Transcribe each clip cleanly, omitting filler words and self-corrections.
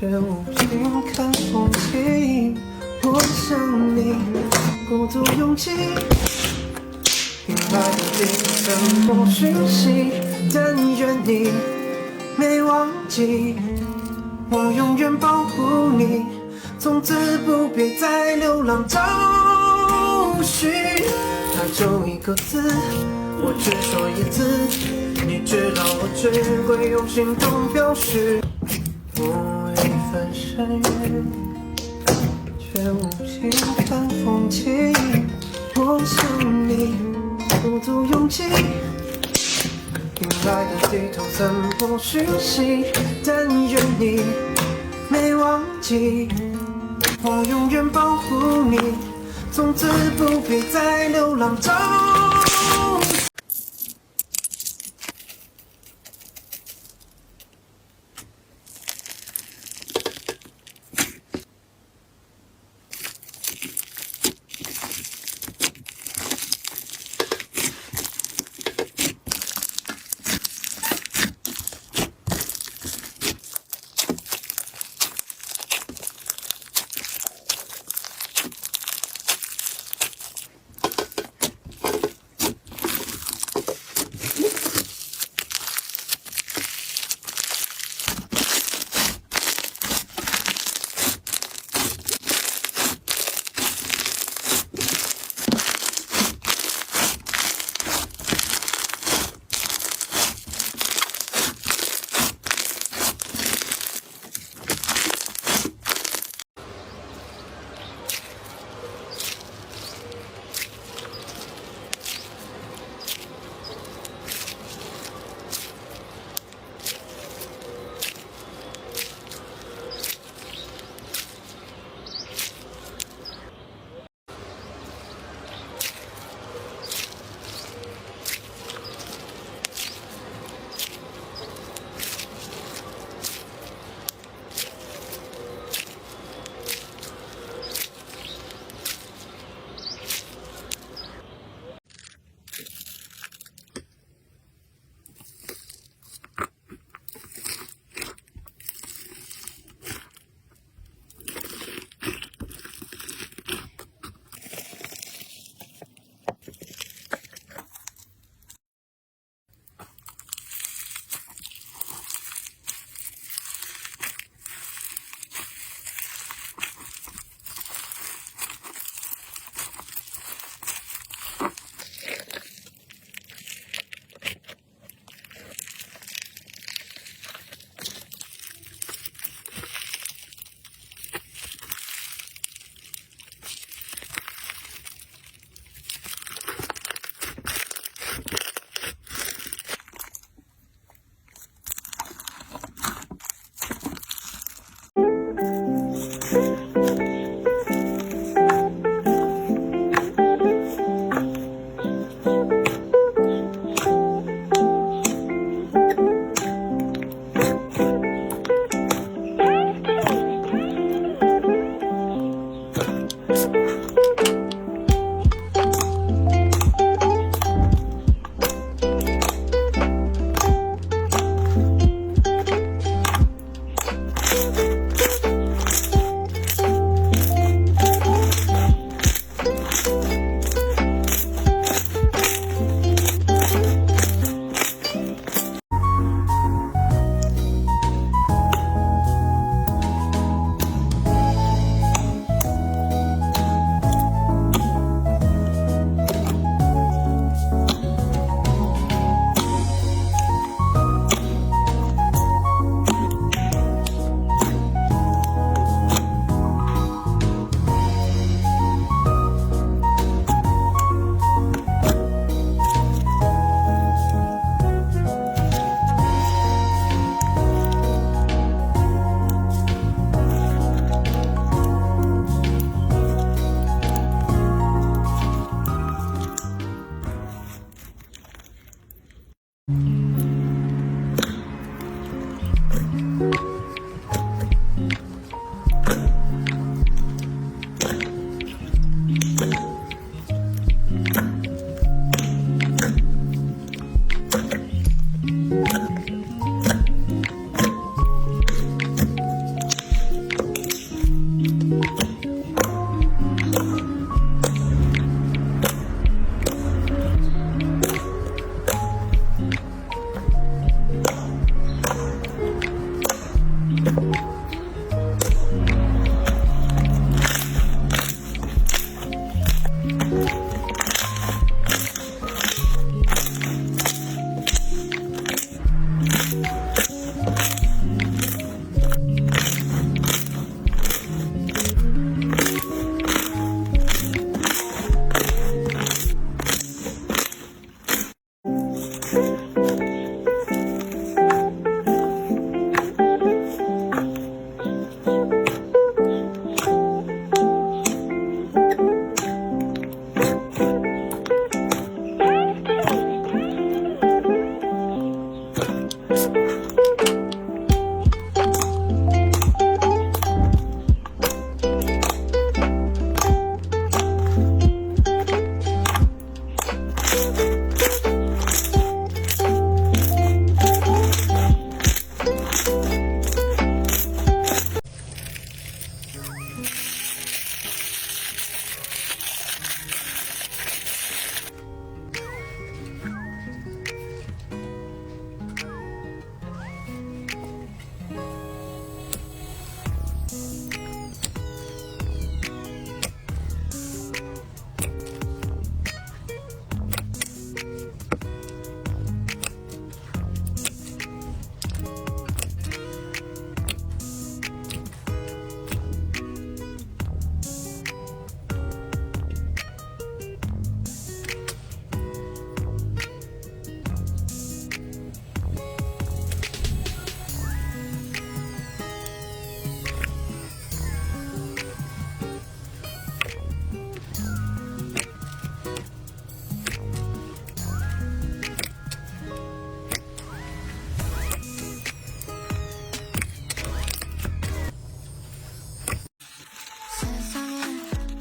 却无心看风景。我想你，鼓足勇气，平白无故散播讯息，但愿你没忘记，我永远保护你，从此不必再流浪找寻。它就一个字，我只说一次，你知道我只会用行动表示。我一番深渊，却无心看风景。我想你，鼓足勇气，迎来的低头散播讯息，但愿你没忘记，我永远保护你，从此不必再流浪找。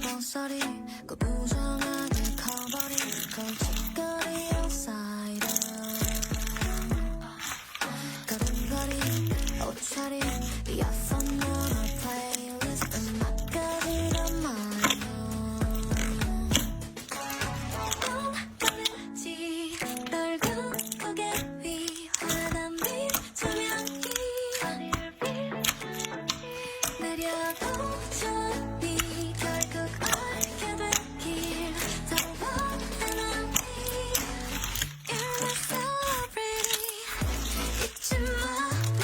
목소리 그 부정하게 커버린 걸쭉거리 outsider 걸음걸이 옷차림 이어폰 너의 플레이리스트 음악까지 담아요 지 널고 고개 위 환한 빛 조명이 내려도 좋니 결국 알게 된 길 더워진 언니 You're so pretty 잊지 마넌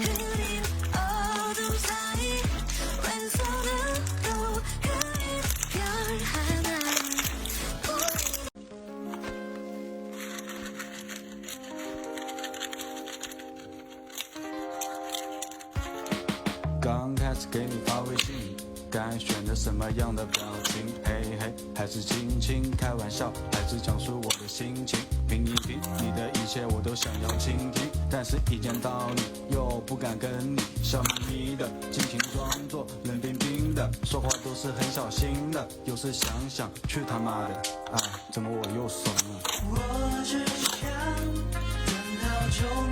흐린 어둠 사이 왼손으로 그린 별 하나刚开始给你发微信，该选择什么样的表情？嘿嘿，还是轻轻开玩笑，还是讲述我的心情？听一听你的一切，我都想要倾听，但是一见到你又不敢跟你笑眯眯的，尽情装作冷冰冰的，说话都是很小心的。有时想想，去他妈的，哎，怎么我又怂了？我只想等好久。